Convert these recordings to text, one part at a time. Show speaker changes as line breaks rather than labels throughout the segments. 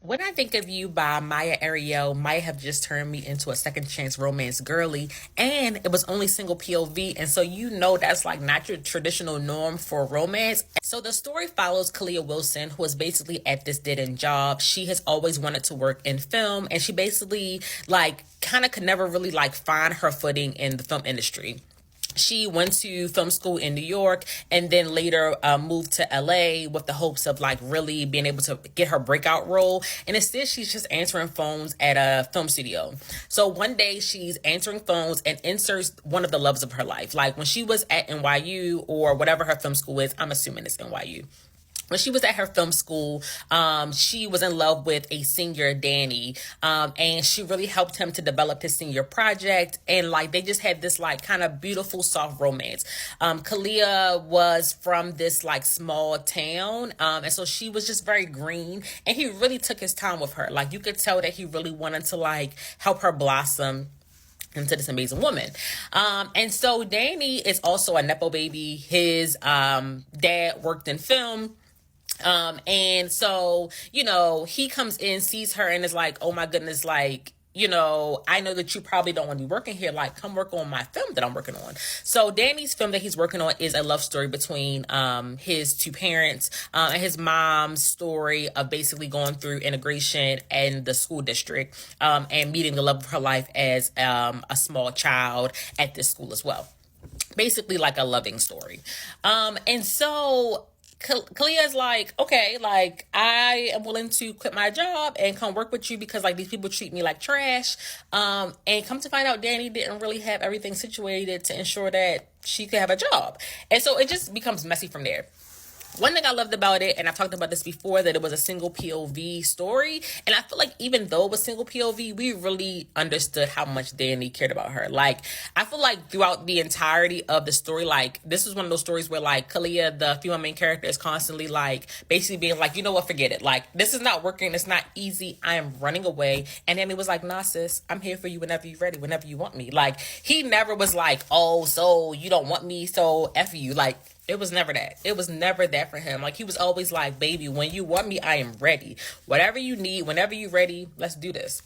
When I Think of You by Myah Ariel might have just turned me into a second chance romance girly, and it was only single POV, and so that's like not your traditional norm for romance. So the story follows Kalia Wilson, who is basically at this dead-end job. She has always wanted to work in film, and she basically like kind of could never really like find her footing in the film industry. She went to film school in New York and then later moved to LA with the hopes of like really being able to get her breakout role. And instead, she's just answering phones at a film studio. So one day she's answering phones and inserts one of the loves of her life. Like when she was at NYU or whatever her film school is, I'm assuming it's NYU. When she was at her film school, she was in love with a senior, Danny, and she really helped him to develop his senior project. And like they just had this like kind of beautiful, soft romance. Kalia was from this like small town, and so she was just very green. And he really took his time with her. Like you could tell that he really wanted to like help her blossom into this amazing woman. And so Danny is also a Nepo baby. His dad worked in film. And so, he comes in, sees her, and is like, oh my goodness, like, I know that you probably don't want to be working here. Like, come work on my film that I'm working on. So Danny's film that he's working on is a love story between his two parents and his mom's story of basically going through integration in the school district and meeting the love of her life as a small child at this school as well. Basically like a loving story. And so Kalia is like, okay, like I am willing to quit my job and come work with you because like these people treat me like trash. And come to find out, Danny didn't really have everything situated to ensure that she could have a job. And so it just becomes messy from there. One thing I loved about it, and I've talked about this before, that it was a single POV story. And I feel like even though it was single POV, we really understood how much Danny cared about her. Like, I feel like throughout the entirety of the story, like, this is one of those stories where, like, Kalia, the female main character, is constantly, like, basically being like, you know what, forget it. Like, this is not working. It's not easy. I am running away. And Danny was like, nah, sis, I'm here for you whenever you're ready, whenever you want me. Like, he never was like, oh, so you don't want me, so F you. Like, it was never that. It was never that for him. Like, he was always like, baby, when you want me, I am ready. Whatever you need, whenever you're ready, let's do this.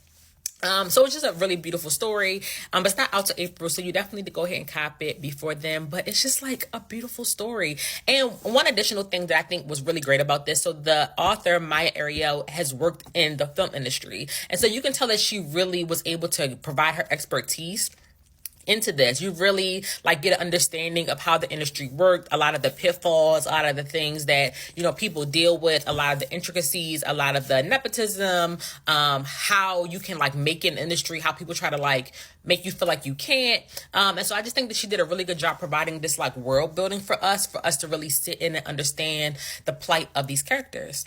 So it's just a really beautiful story. But it's not out till April, so you definitely need to go ahead and cop it before then. But it's just like a beautiful story. And one additional thing that I think was really great about this, so the author, Myah Ariel, has worked in the film industry. And so you can tell that she really was able to provide her expertise into this. You really like get an understanding of how the industry worked, a lot of the pitfalls, a lot of the things that people deal with, a lot of the intricacies, a lot of the nepotism, how you can like make an industry, how people try to like make you feel like you can't. And so I just think that she did a really good job providing this like world building for us to really sit in and understand the plight of these characters.